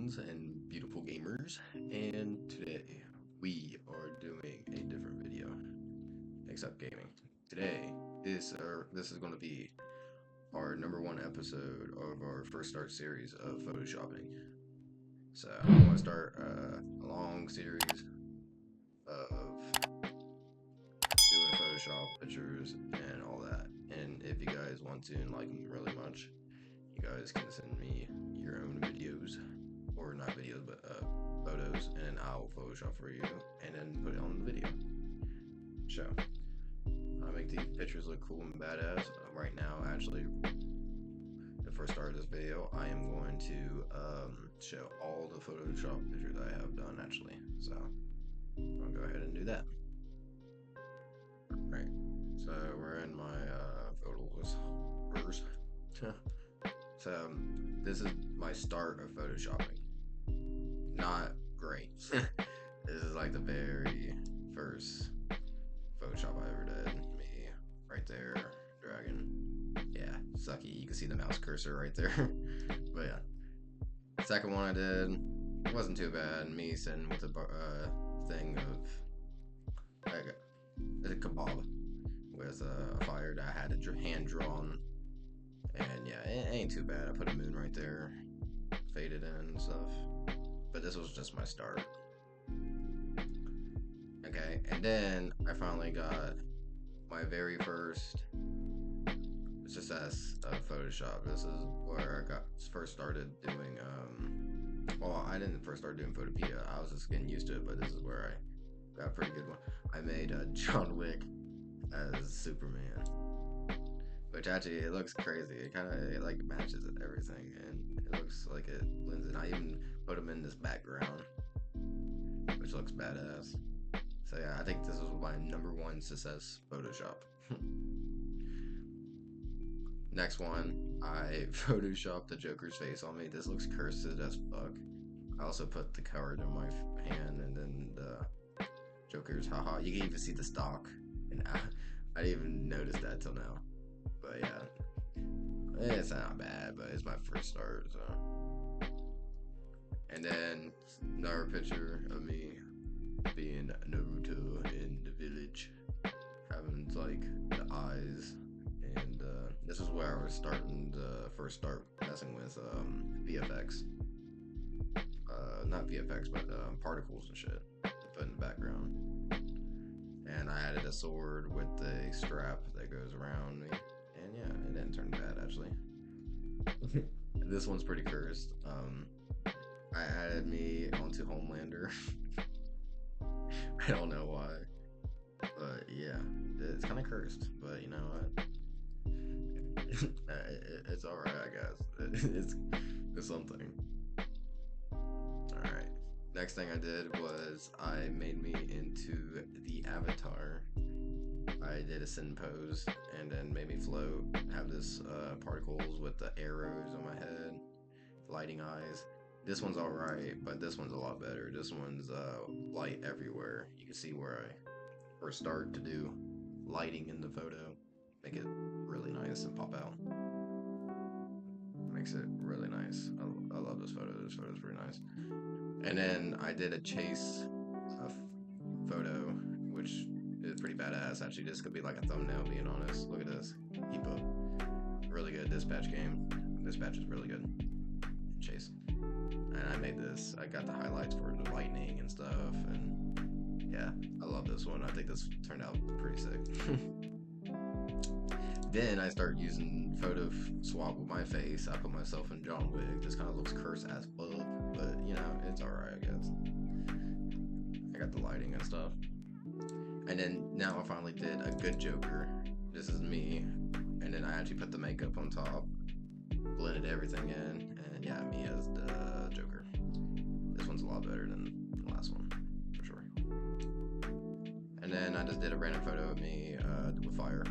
friends and beautiful gamers, and today we are doing a different video, except gaming. Today, this is going to be our number one episode of our first start series of photoshopping. So I want to start a long series of doing Photoshop pictures and all that. And if you guys want to and like me really much, you guys can send me your own videos, or not videos, but photos, and I'll Photoshop for you and then put it on the video. So I make these pictures look cool and badass. Right now, actually, before I start this video, I am going to show all the Photoshop pictures I have done actually. So I'll go ahead and do that. Right. So we're in my photos first. So this is my start of photoshopping. Not great. This is like the very first Photoshop I ever did. Me right there, dragon. Yeah, sucky. You can see the mouse cursor right there. But yeah, second one I did wasn't too bad. Me sitting with a thing of like a kebab with a fire that I had to hand drawn. And yeah, it ain't too bad. I put a moon right there, faded in and stuff. But this was just my start. Okay, and then I finally got my very first success of Photoshop. This is where I first started doing, well, I didn't first start doing Photopia. I was just getting used to it, but this is where I got a pretty good one. I made John Wick as Superman. Which actually, it looks crazy. It kind of like matches everything, and it looks like it blends in. I even put him in this background, which looks badass. So yeah, I think this was my number one success Photoshop. Next one, I photoshopped the Joker's face on me. This looks cursed as fuck. I also put the card in my hand, and then the Joker's haha. You can even see the stock, and I didn't even notice that till now. But yeah, it's not bad, but it's my first start, so. And then another picture of me being Naruto in the village, having like the eyes, and this is where I was starting to first start messing with VFX. Not VFX, but particles and shit to put in the background. And I added a sword with a strap that goes around me. And yeah, it didn't turn bad actually. This one's pretty cursed. I added me onto Homelander. I don't know why, but yeah, it's kind of cursed. But you know what? It's alright, I guess. It's something. Alright. Next thing I did was I made me into the avatar. I did a sin pose and then made me float, have this particles with the arrows on my head, lighting eyes. This one's alright, but this one's a lot better. This one's light everywhere. You can see where I first started to do lighting in the photo, make it really nice and pop out. Makes it really nice. I love this photo. This photo's pretty nice. And then I did a chase photo, which is pretty badass. Actually, this could be like a thumbnail, being honest. Look at this. Keep up. Really good dispatch game. Dispatch is really good. Chase. And I made this. I got the highlights for the lightning and stuff. And yeah, I love this one. I think this turned out pretty sick. Then I start using photo swap with my face. I put myself in John Wick. This kind of looks cursed as fuck, but you know, it's alright, I guess. I got the lighting and stuff. And then now I finally did a good Joker. This is me. And then I actually put the makeup on top, blended everything in, and yeah, me as the Joker. This one's a lot better than the last one, for sure. And then I just did a random photo of me with fire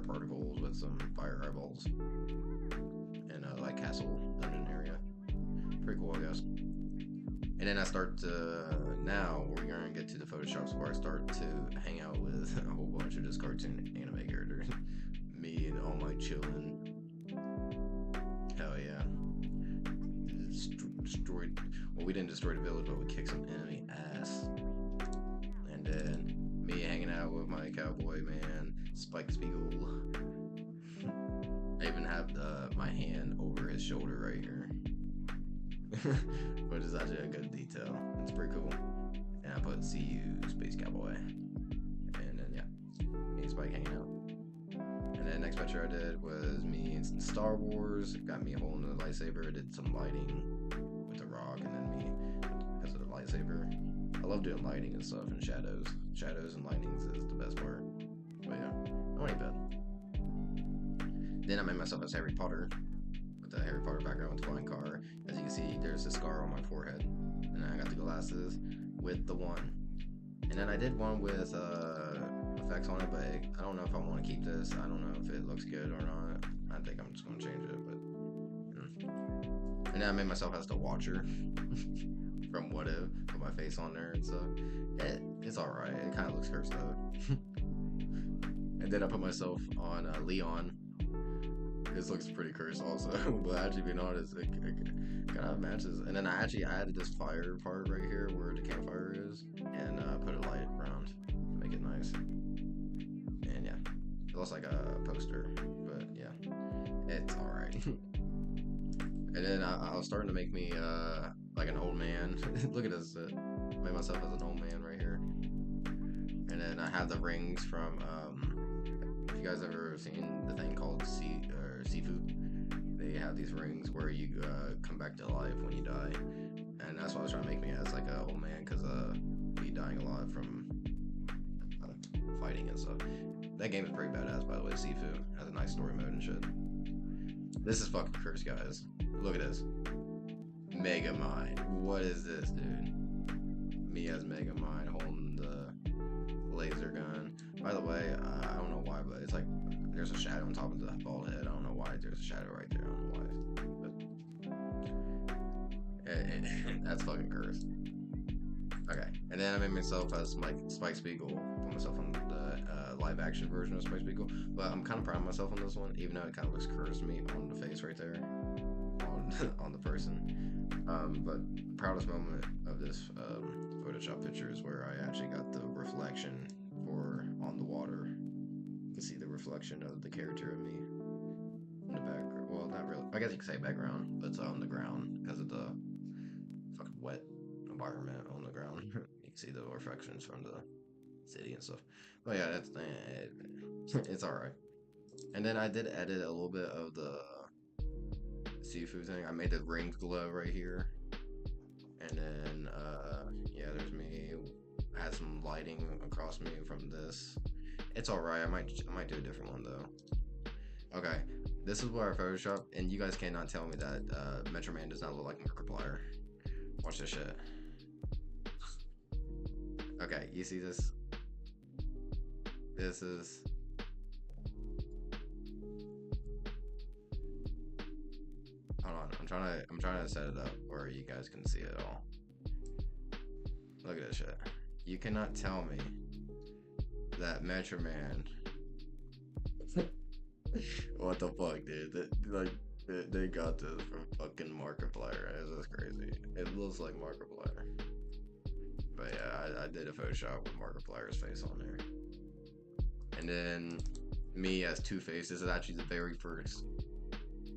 particles with some fire eyeballs in a like castle dungeon area. Pretty cool, I guess. And then I start to, now we're gonna get to the Photoshops where I start to hang out with a whole bunch of just cartoon anime characters. Me and all my chillin'. Hell yeah. Destroyed Well, we didn't destroy the village, but we kicked some enemy ass. And then me hanging out with my cowboy man, Spike Spiegel. I even have my hand over his shoulder right here. Which is actually a good detail. It's pretty cool. And I put "See you, Space Cowboy." And then yeah, me and Spike hanging out. And then next picture I did was me in Star Wars. Got me holding the lightsaber. I did some lighting with the rock, and then me because of the lightsaber. I love doing lighting and stuff and shadows. Shadows and lightnings is the best part. But yeah, I ain't bad. Then I made myself as Harry Potter with the Harry Potter background with the flying car. As you can see, there's a scar on my forehead. And then I got the glasses with the one. And then I did one with effects on it, but I don't know if I want to keep this. I don't know if it looks good or not. I think I'm just going to change it, but... And then I made myself as the Watcher from What If, put my face on there and stuff. It's alright. It kind of looks cursed though. And then I put myself on Leon. This looks pretty cursed also, but actually being honest, it kind of matches. And then I actually added this fire part right here where the campfire is, and put a light around to make it nice. And yeah, it looks like a poster, but yeah, it's alright. And then I was starting to make me like an old man. Look at this. Made myself as an old man right here. And then I have the rings from if you guys ever seen the thing called seafood, they have these rings where you come back to life when you die. And that's what I was trying to make me as, like a old man, because be dying a lot from fighting and stuff. That game is pretty badass, by the way. Seafood has a nice story mode and shit. This is fucking cursed, guys. Look at this. Megamind. What is this, dude? Me as Megamind holding the laser gun. By the way, I don't know why, but it's like there's a shadow on top of the bald head. I don't know why there's a shadow right there. I don't know why. But that's fucking cursed. Okay, and then I made myself as Spike Spiegel. Put myself on the live action version of Spike Spiegel. But I'm kind of proud of myself on this one, even though it kind of looks cursed to me on the face right there, on the person. But proudest moment of this Photoshop picture is where I actually got the reflection on the water. You can see the reflection of the character of me in the background. Well, not really. I guess you could say background, but it's on the ground because of the fucking wet environment on the ground. You can see the reflections from the city and stuff. But yeah, it's alright. And then I did edit a little bit of the seafood thing. I made the rings glow right here. And then, yeah, there's me. I had some lighting across me from this. It's alright. I might do a different one though. Okay, this is where I Photoshop, and you guys cannot tell me that Metro Man does not look like Markiplier. Watch this shit. Okay, you see this? This is... Hold on, I'm trying to set it up where you guys can see it all. Look at this shit. You cannot tell me that Metro Man. What the fuck, dude? They got this from fucking Markiplier. This is crazy. It looks like Markiplier. But yeah, I did a Photoshop with Markiplier's face on there. And then me as Two-Face. This is actually the very first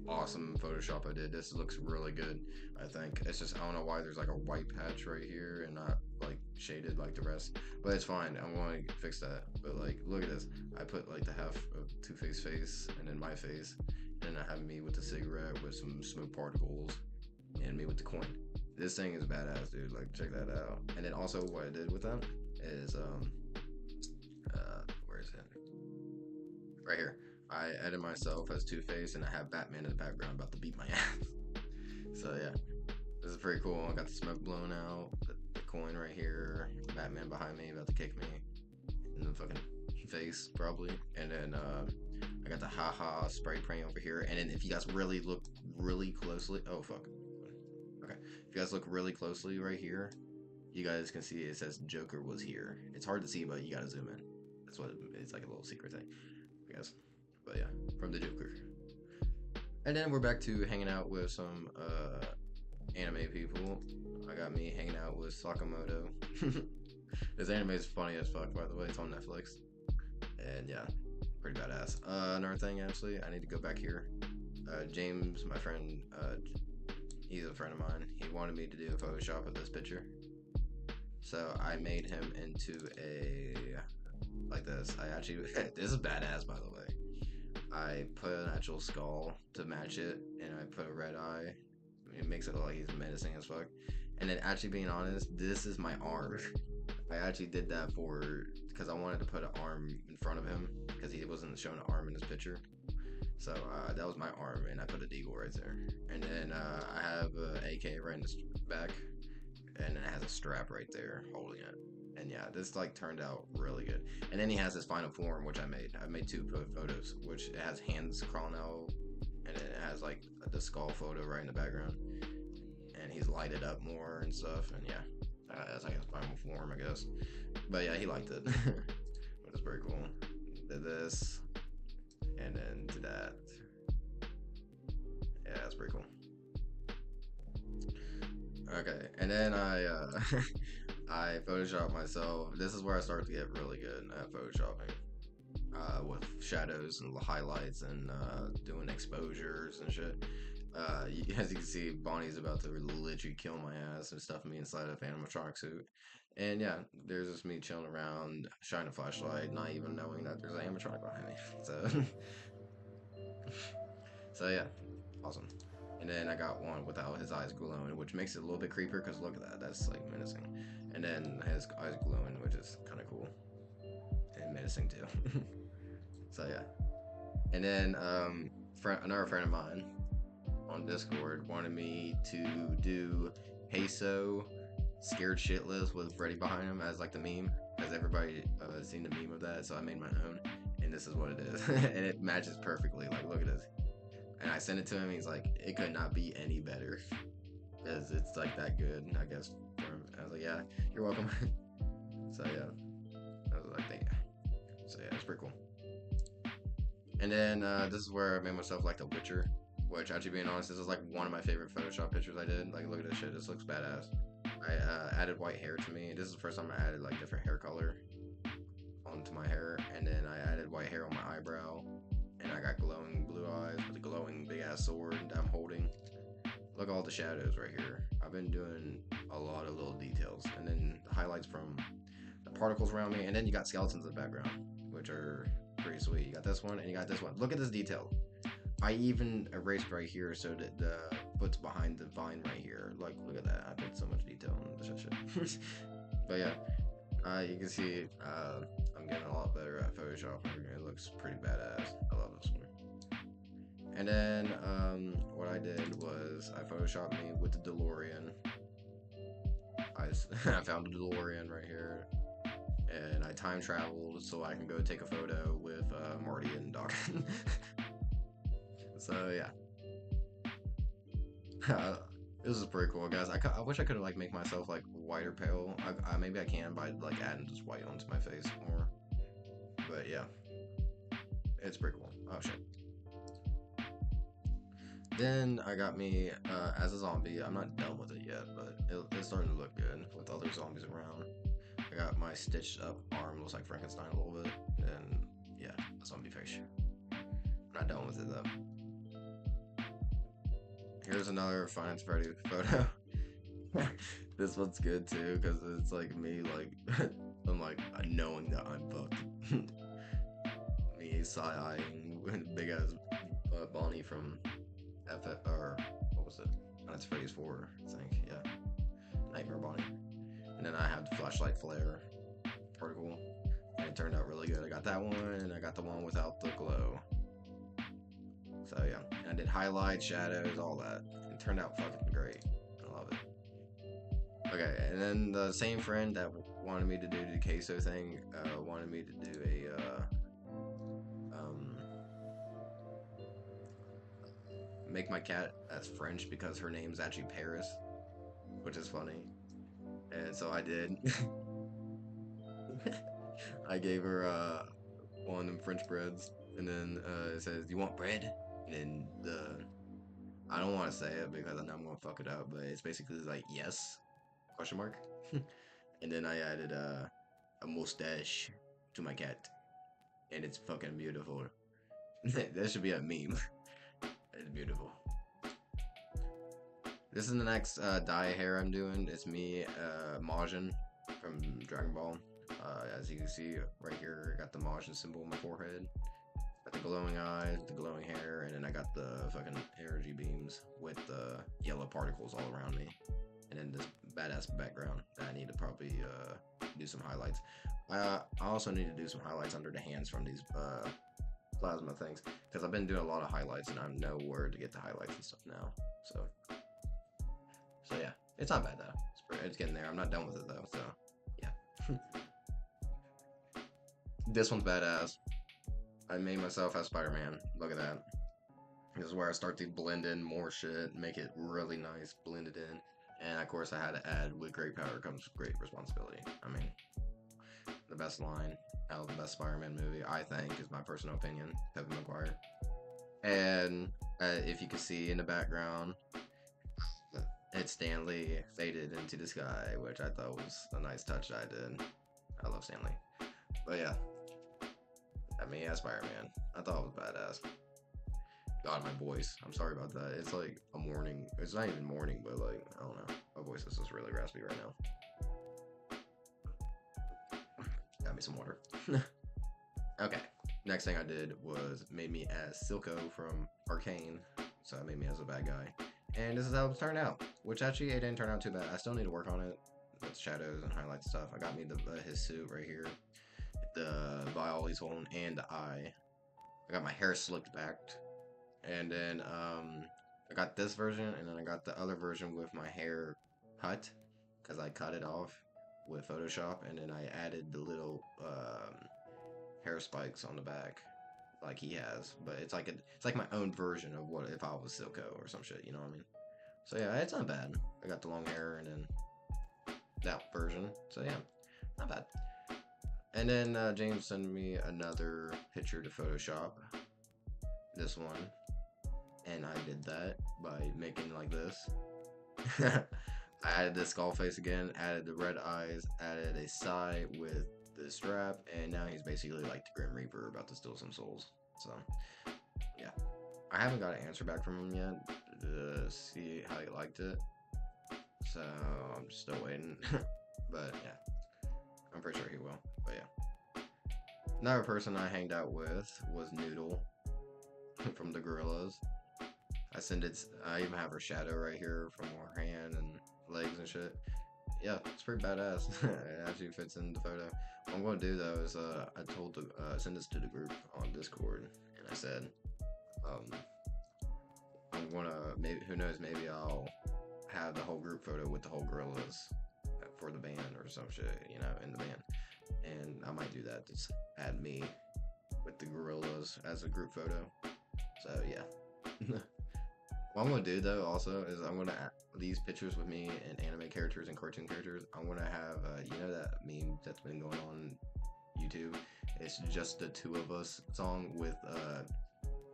awesome Photoshop I did. This looks really good, I think. It's just, I don't know why there's like a white patch right here and not like shaded like the rest, but it's fine. I'm going to fix that. But like, look at this. I put like the half of Two-Face face and then my face, and I have me with the cigarette with some smoke particles and me with the coin. This thing is badass, dude. Like, check that out. And then also what I did with that is where is it? Right here. I edited myself as Two-Face, and I have Batman in the background about to beat my ass. So yeah, this is pretty cool. I got the smoke blown out, the coin right here, Batman behind me about to kick me in the fucking face probably, and then I got the haha spray paint over here. And then if you guys really look really closely, oh fuck, okay, if you guys look really closely right here, you guys can see it says Joker was here. It's hard to see, but you gotta zoom in. That's what it's like, a little secret thing, I guess. But yeah, from the Joker. And then we're back to hanging out with some anime people. I got me hanging out with Sakamoto. This anime is funny as fuck, by the way. It's on Netflix. And yeah, pretty badass. Another thing, actually, I need to go back here. James, my friend, he's a friend of mine. He wanted me to do a Photoshop of this picture. So I made him into a, like this. I actually, this is badass, by the way. I put an actual skull to match it, and I put a red eye. It makes it look like he's menacing as fuck. And then, actually, being honest, this is my arm. I actually did that because I wanted to put an arm in front of him because he wasn't showing an arm in his picture. So that was my arm, and I put a deagle right there. And then I have an AK right in the back, and it has a strap right there holding it. And yeah, this like turned out really good. And then he has his final form, which I made. I made two photos, which it has hands crawling out, and it has like the skull photo right in the background. And he's lighted up more and stuff. And yeah, that's like his final form, I guess. But yeah, he liked it. But it's pretty cool. Did this, and then to that. Yeah, that's pretty cool. Okay, and then I I photoshopped myself. This is where I started to get really good at photoshopping, with shadows and highlights and doing exposures and shit. As you can see, Bonnie's about to literally kill my ass and stuff me inside of an animatronic suit. And yeah, there's just me chilling around, shining a flashlight, not even knowing that there's an animatronic behind me. So, so yeah, awesome. And then I got one without his eyes glowing, which makes it a little bit creepier because look at that, that's like menacing. And then his eyes glowing, which is kind of cool and menacing too. So yeah. And then another friend of mine on Discord wanted me to do Peso scared shitless with Freddy behind him as like the meme, because everybody seen the meme of that, so I made my own, and this is what it is. And it matches perfectly. Like, look at this. And I sent it to him. He's like, it could not be any better, because it's like that good, I guess. For him. I was like, yeah, you're welcome. So yeah, I was like, thank you. So yeah, it's pretty cool. And then this is where I made myself like the Witcher, which, actually being honest, this is like one of my favorite Photoshop pictures I did. Like, look at this shit. This looks badass. I added white hair to me. This is the first time I added like different hair color onto my hair, and then I added white hair on my eyebrow, and I got glowing blue eyes with a glowing big ass sword that I'm holding. Look at all the shadows right here. I've been doing a lot of little details, and then the highlights from the particles around me, and then you got skeletons in the background, which are pretty sweet. You got this one, and you got this one. Look at this detail. I even erased right here so that the foot's behind the vine right here. Like, look at that. I put so much detail in this shit. But yeah, you can see I'm getting a lot better at Photoshop. It looks pretty badass. I love this one. And then what I did was I photoshopped me with the DeLorean. I found a DeLorean right here, and I time traveled so I can go take a photo with Marty and Doc. So yeah, this is pretty cool, guys. I wish I could like make myself like whiter pale. Maybe I can by like adding just white onto my face more. But yeah, it's pretty cool. Oh shit. Then I got me as a zombie. I'm not done with it yet, but it's starting to look good with other zombies around. I got my stitched up arm, looks like Frankenstein a little bit, and yeah, a zombie face. I'm not done with it though. Here's another Finance Freddy photo. This one's good too, because it's like me, like, I'm like knowing that I'm fucked. Me side-eyeing big ass Bonnie from or what was it? Finance Freddy's 4, I think, yeah. Nightmare Bonnie. And then I have the flashlight flare. Pretty cool. And it turned out really good. I got that one, and I got the one without the glow. So yeah, and I did highlights, shadows, all that. It turned out fucking great. I love it. Okay, and then the same friend that wanted me to do the queso thing wanted me to do make my cat as French because her name's actually Paris, which is funny. And so I did. I gave her one of them French breads, and then it says, "Do you want bread?" And then I don't want to say it because I know I'm gonna fuck it up, but it's basically like yes. question mark. And then I added a mustache to my cat, and it's fucking beautiful. That should be a meme. It's beautiful. This is the next dye hair I'm doing. It's me, Majin from Dragon Ball. As you can see right here, I got the Majin symbol on my forehead. Got the glowing eyes, the glowing hair, and then I got the fucking energy beams with the yellow particles all around me. And then this badass background that I need to probably do some highlights. I also need to do some highlights under the hands from these plasma things, because I've been doing a lot of highlights and I know where to get the highlights and stuff now. So yeah, it's not bad though. It's getting there. I'm not done with it though. So yeah. This one's badass. I made myself as Spider-Man. Look at that. This is where I start to blend in more shit, make it really nice, blend it in. And of course I had to add, with great power comes great responsibility. I mean, the best line out of the best Spider-Man movie, I think, is my personal opinion, Tobey Maguire. And if you can see in the background, it's Stan Lee faded into the sky, which I thought was a nice touch I did. I love Stan Lee. But yeah, I mean, as Spider-Man, I thought it was badass. God, my voice. I'm sorry about that. It's like a morning. It's not even morning, but like, I don't know. My voice is just really raspy right now. Got me some water. Okay. Next thing I did was made me as Silco from Arcane. So I made me as a bad guy. And this is how it turned out. Which actually, it didn't turn out too bad. I still need to work on it with shadows and highlight stuff. I got me his suit right here. The vial he's holding and the eye. I got my hair slicked back. And then I got this version, and then I got the other version with my hair cut, because I cut it off with Photoshop, and then I added the little hair spikes on the back, like he has. But it's like my own version of what if I was Silco or some shit, you know what I mean? So yeah, it's not bad. I got the long hair and then that version. So yeah, not bad. And then James sent me another picture to Photoshop. This one. And I did that by making like this. I added the skull face again, added the red eyes, added a sigh with the strap, and now he's basically like the Grim Reaper about to steal some souls. So, yeah. I haven't got an answer back from him yet to see how he liked it. So, I'm still waiting. But, yeah. I'm pretty sure he will. But, yeah. Another person I hanged out with was Noodle from the Gorillas. I even have her shadow right here from her hand and legs and shit. Yeah, it's pretty badass. It actually fits in the photo. What I'm going to do though is I told to send this to the group on Discord, and I said I'm going to, maybe, who knows, maybe I'll have the whole group photo with the whole Gorillas for the band or some shit, you know, in the band. And I might do that, just add me with the Gorillas as a group photo. So yeah. What I'm going to do though also is I'm going to add these pictures with me and anime characters and cartoon characters. I'm going to have, you know that meme that's been going on YouTube? It's just the two of us song with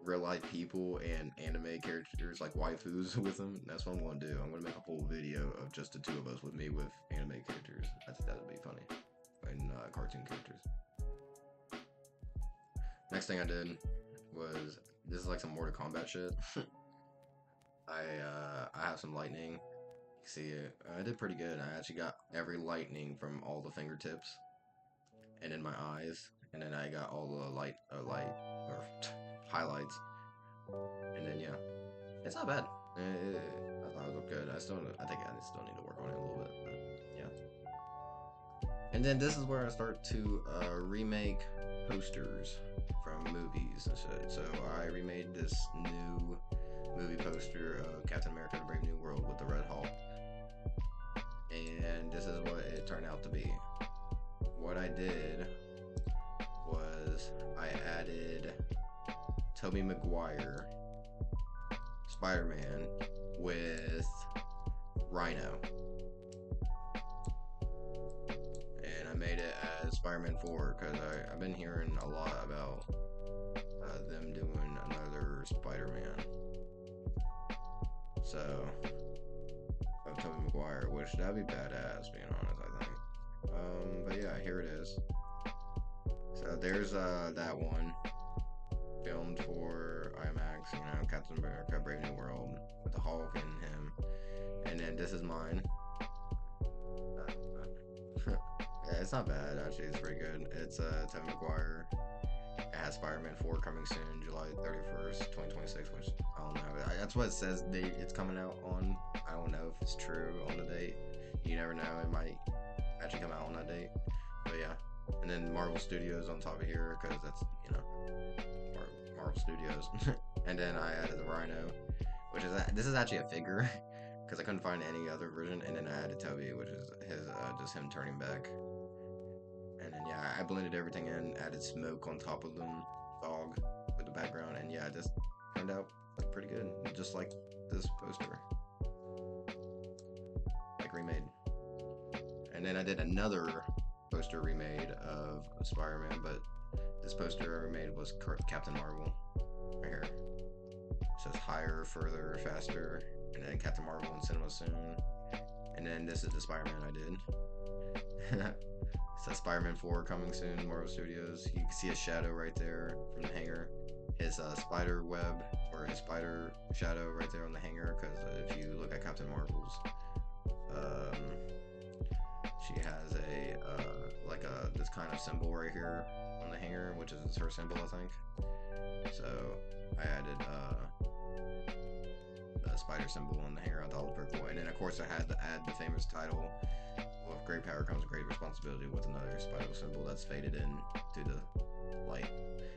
real life people and anime characters like waifus with them. That's what I'm going to do. I'm going to make a whole video of just the two of us with me with anime characters. I think that would be funny. And cartoon characters. Next thing I did was, this is like some Mortal Kombat shit. I have some lightning. You can see it. I did pretty good. I actually got every lightning from all the fingertips and in my eyes, and then I got all the highlights. And then yeah, it's not bad. I thought it looked good. I think I still need to work on it a little bit. But yeah. And then this is where I start to remake posters from movies and shit. So I remade this new movie poster of Captain America: The Brave New World with the Red Hulk, and this is what it turned out to be. What I did was I added Tobey Maguire Spider-Man with Rhino, and I made it as Spider-Man 4 because I've been hearing a lot about them doing another Spider-Man. So, of Tobey Maguire, which push. That'd be badass, being honest, I think. But yeah, here it is. So there's that one filmed for IMAX, you know, Captain America: Brave New World with the Hulk and him. And then this is mine. Yeah, it's not bad actually. It's pretty good. It's Tobey Maguire. It has Spider-Man 4 coming soon, July 31st, 2026, which I don't know. That's what it says date it's coming out on. I don't know if it's true on the date. You never know. It might actually come out on that date. But yeah. And then Marvel Studios on top of here, because that's, you know, Marvel Studios. And then I added the Rhino, which is, this is actually a figure, because I couldn't find any other version. And then I added Toby, which is his, just him turning back. And then yeah, I blended everything in, added smoke on top of them, fog with the background, and yeah, it just turned out pretty good, just like this poster, like remade. And then I did another poster remade of Spider-Man, but this poster I remade was Captain Marvel, right here. It says higher, further, faster, and then Captain Marvel in cinema soon. And then this is the Spider-Man I did. It says Spider-Man 4 coming soon, Marvel Studios. You can see a shadow right there from the hanger. His spider web, or his spider shadow right there on the hanger, because if you look at Captain Marvel's, she has a, like this kind of symbol right here on the hanger, which is her symbol, I think. So I added the spider symbol on the hanger. I thought it was pretty cool. And then of course I had to add the famous title, with great power comes great responsibility, with another spider symbol that's faded in to the light.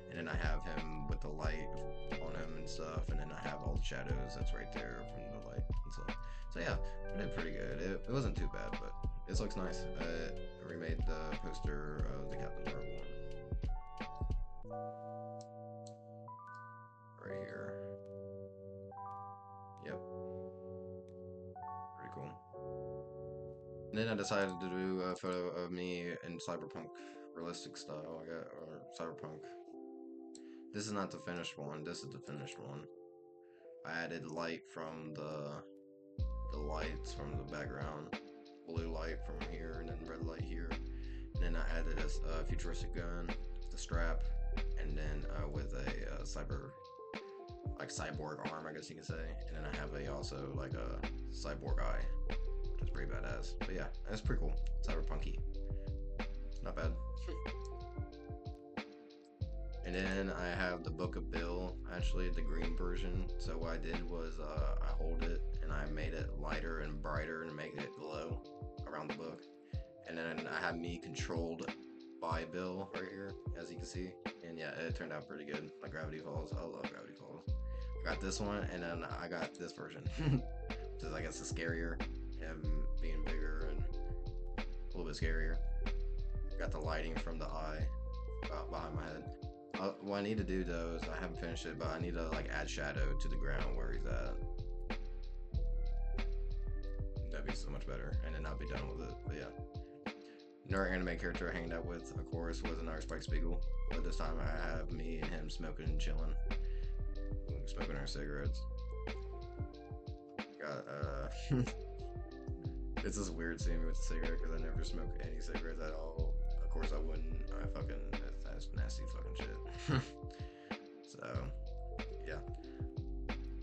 And then I have him with the light on him and stuff, and then I have all the shadows that's right there from the light and stuff. So yeah, I did pretty good. It wasn't too bad, but this looks nice. I remade the poster of the Captain Marvel one. Right here. Yep. Pretty cool. And then I decided to do a photo of me in cyberpunk realistic style, or cyberpunk. This is not the finished one, this is the finished one. I added light from the lights from the background. Blue light from here, and then red light here. And then I added a futuristic gun, the strap, and then with a cyborg arm, I guess you can say. And then I have also like a cyborg eye, which is pretty badass. But yeah, that's pretty cool. Cyberpunky. Not bad. And then I have the Book of Bill, actually, the green version. So what I did was I hold it and I made it lighter and brighter and make it glow around the book. And then I have me controlled by Bill right here, as you can see. And yeah, it turned out pretty good. Like Gravity Falls. I love Gravity Falls. I got this one, and then I got this version, which is, I guess, the scarier. Him being bigger and a little bit scarier. Got the lighting from the eye behind my head. What I need to do though is, I haven't finished it, but I need to like add shadow to the ground where he's at. That'd be so much better, and then I'll be done with it. But yeah, another anime character I hanged out with, of course, was another Spike Spiegel. But this time I have me and him smoking and chilling, smoking our cigarettes. Got it's this weird seeing me with the cigarette, because I never smoke any cigarettes at all. Of course I wouldn't. That's nasty fucking shit. So yeah,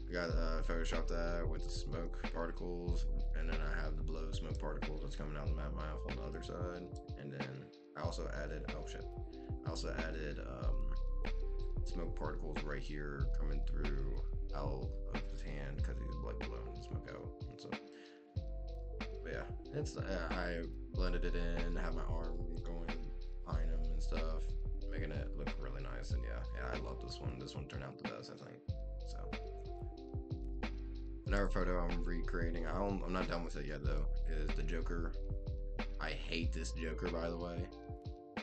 I got photoshopped that with the smoke particles, and then I have the blow smoke particles that's coming out of my mouth on the other side. And then I also added smoke particles right here coming through out of his hand, because he's like blowing the smoke out and stuff. But yeah, it's I blended it in, have my arm going behind him and stuff, making it look really nice. And yeah, I love this one. This one turned out the best, I think. So another photo I'm recreating, I'm not done with it yet though, is the Joker. I hate this Joker, by the way.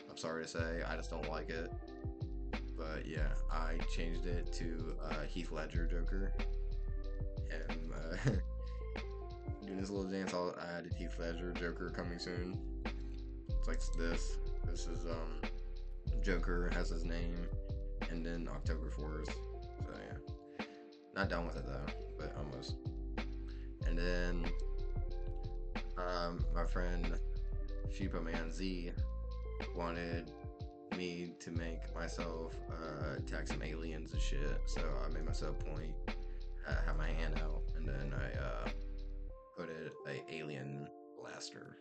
I'm sorry to say, I just don't like it. But yeah, I changed it to Heath Ledger Joker. And doing this little dance, I added Heath Ledger Joker coming soon. It's like this. This is Joker has his name, and then October 4th. So yeah, not done with it though, but almost. And then my friend PhotoMania Z wanted me to make myself attack some aliens and shit. So I made myself point, have my hand out, and then I put it a alien blaster.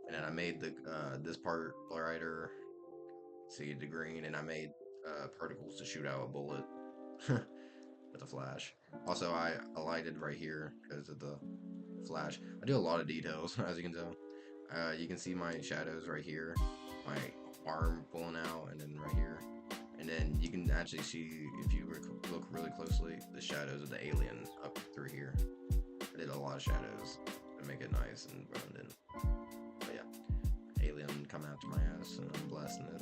And then I made the this part brighter, see the green, and I made particles to shoot out a bullet with a flash. Also, I alighted right here because of the flash. I do a lot of details, as you can tell. You can see my shadows right here, my arm pulling out, and then right here. And then you can actually see, if you look really closely, the shadows of the alien up through here. I did a lot of shadows to make it nice and blend in. But yeah, alien coming out to my ass, and I'm blasting it.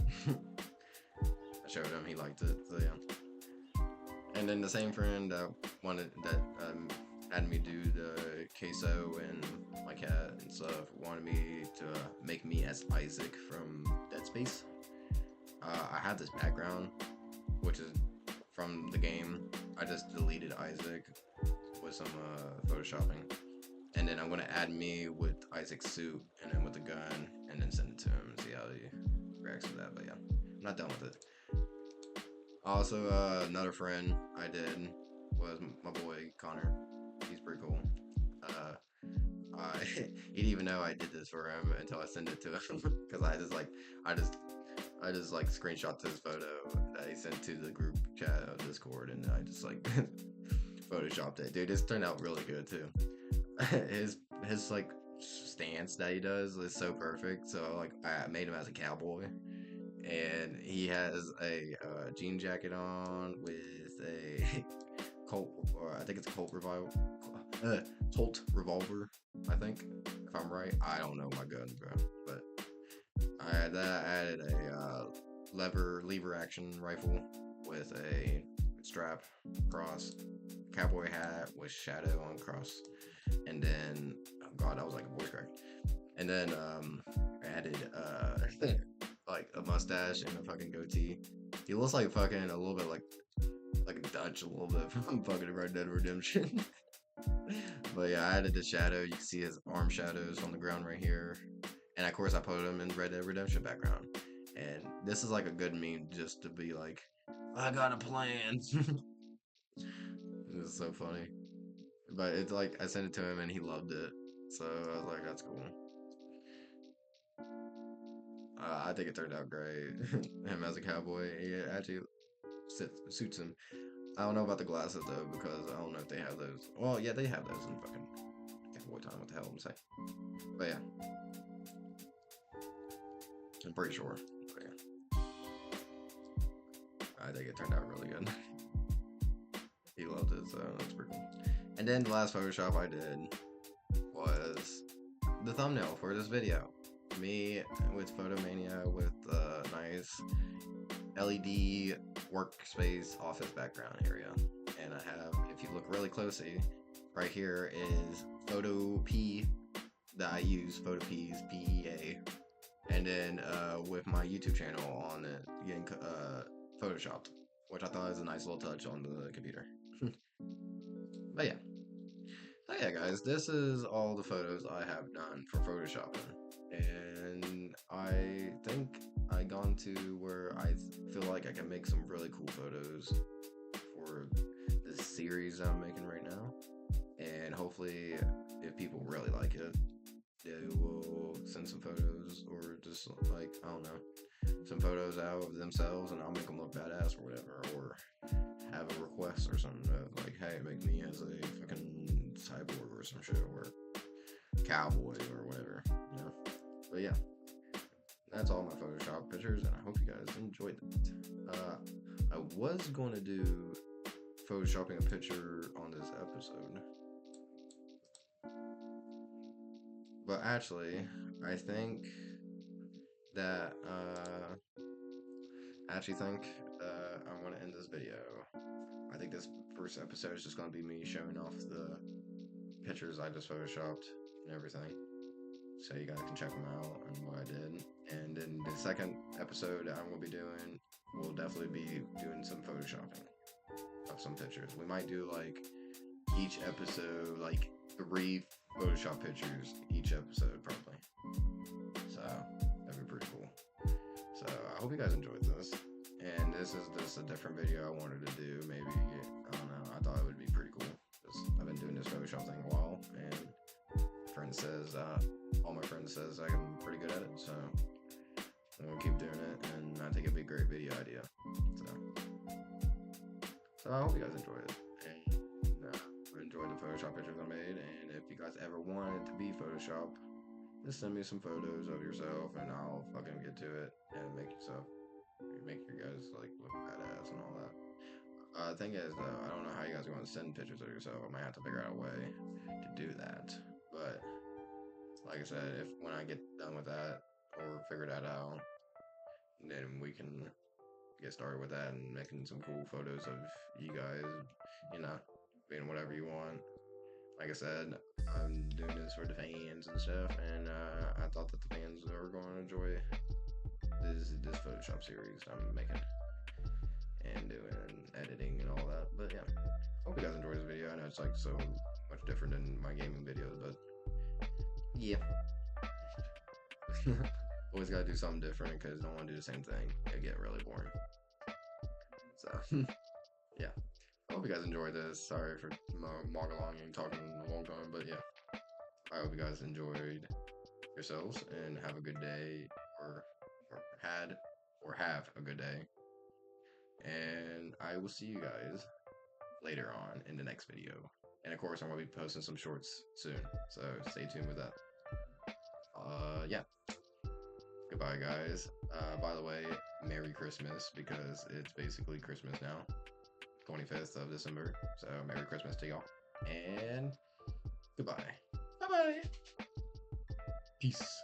I showed him, he liked it, so yeah. And then the same friend that had me do the queso and my cat and stuff wanted me to make me as Isaac from Dead Space. I had this background, which is from the game. I just deleted Isaac with some photoshopping, and then I'm gonna add me with Isaac's suit and then with the gun, and then send it to him and see how he reacts to that. But yeah, I'm not done with it. Also, another friend I did was my boy Connor. He's pretty cool. He didn't even know I did this for him until I sent it to him because I just like screenshot his photo that he sent to the group chat of Discord, and I just like photoshopped it. Dude, this turned out really good too. his like stance that he does is so perfect. So like I made him as a cowboy, and he has a jean jacket on with a Colt, or I think it's a Colt revolver. I think, if I'm right. I don't know my guns, bro, but I added a lever action rifle with a strap cross, cowboy hat with shadow on cross, and then oh god, that was like a voice crack. And then I added like a mustache and a fucking goatee. He looks like fucking a little bit like a Dutch a little bit from fucking Red Dead Redemption. But yeah, I added the shadow. You can see his arm shadows on the ground right here. And of course I put him in Red Dead Redemption background. And this is like a good meme just to be like, I got a plan. It was so funny. But it's like I sent it to him and he loved it. So I was like, that's cool. I think it turned out great. Him as a cowboy, it actually suits him. I don't know about the glasses though, because I don't know if they have those. Well, yeah, they have those in fucking cowboy time. What the hell I'm saying? But yeah, I'm pretty sure. But yeah, I think it turned out really good. He loved it, so that's pretty cool. And then the last Photoshop I did was the thumbnail for this video. Me with PhotoMania with a nice LED workspace office background area. And I have, if you look really closely, right here is Photo P that I use, Photo P's PEA. And then with my YouTube channel on it getting photoshopped, which I thought was a nice little touch on the computer. But yeah. So yeah, guys, this is all the photos I have done for photoshopping. And I think I gone to where I feel like I can make some really cool photos for this series I'm making right now. And hopefully, if people really like it, they will send some photos, or just like, I don't know, some photos out of themselves, and I'll make them look badass or whatever, or have a request or something like, hey, make me as a fucking cyborg or some shit, or cowboy or whatever, you know. But yeah, that's all my Photoshop pictures, and I hope you guys enjoyed it. I was going to do photoshopping a picture on this episode, but actually, I think that I'm going to end this video. I think this first episode is just going to be me showing off the pictures I just photoshopped and everything, so you guys can check them out and what I did. And then the second episode I'm going to be doing, we'll definitely be doing some photoshopping of some pictures. We might do like each episode, like 3 Photoshop pictures each episode. I hope you guys enjoyed this. And this is just a different video I wanted to do. Maybe, I don't know, I thought it would be pretty cool. I've been doing this Photoshop thing a while, and all my friends says I'm pretty good at it, so I'm gonna keep doing it, and I think it'd be a great video idea. So I hope you guys enjoyed it, and enjoyed the Photoshop pictures I made. And if you guys ever want it to be Photoshop, just send me some photos of yourself, and I'll fucking get to it and make you guys like look badass and all that. Thing is, though, I don't know how you guys are going to send pictures of yourself. I might have to figure out a way to do that. But like I said, if when I get done with that or figure that out, then we can get started with that and making some cool photos of you guys, being whatever you want. Like I said, I'm doing this for the fans and stuff, and I thought that the fans are going to enjoy this Photoshop series I'm making and doing editing and all that. But yeah, hope you guys enjoyed this video. I know it's like so much different than my gaming videos, but yeah. Always gotta do something different because don't want to do the same thing. It'd get really boring. So yeah, I hope you guys enjoyed this. Sorry for monologuing and talking a long time, but yeah, I hope you guys enjoyed yourselves and have a good day, or have a good day. And I will see you guys later on in the next video. And of course, I'm gonna be posting some shorts soon, so stay tuned with that. Yeah. Goodbye, guys. By the way, Merry Christmas, because it's basically Christmas now. 25th of December. So Merry Christmas to y'all. And goodbye. Bye-bye. Peace.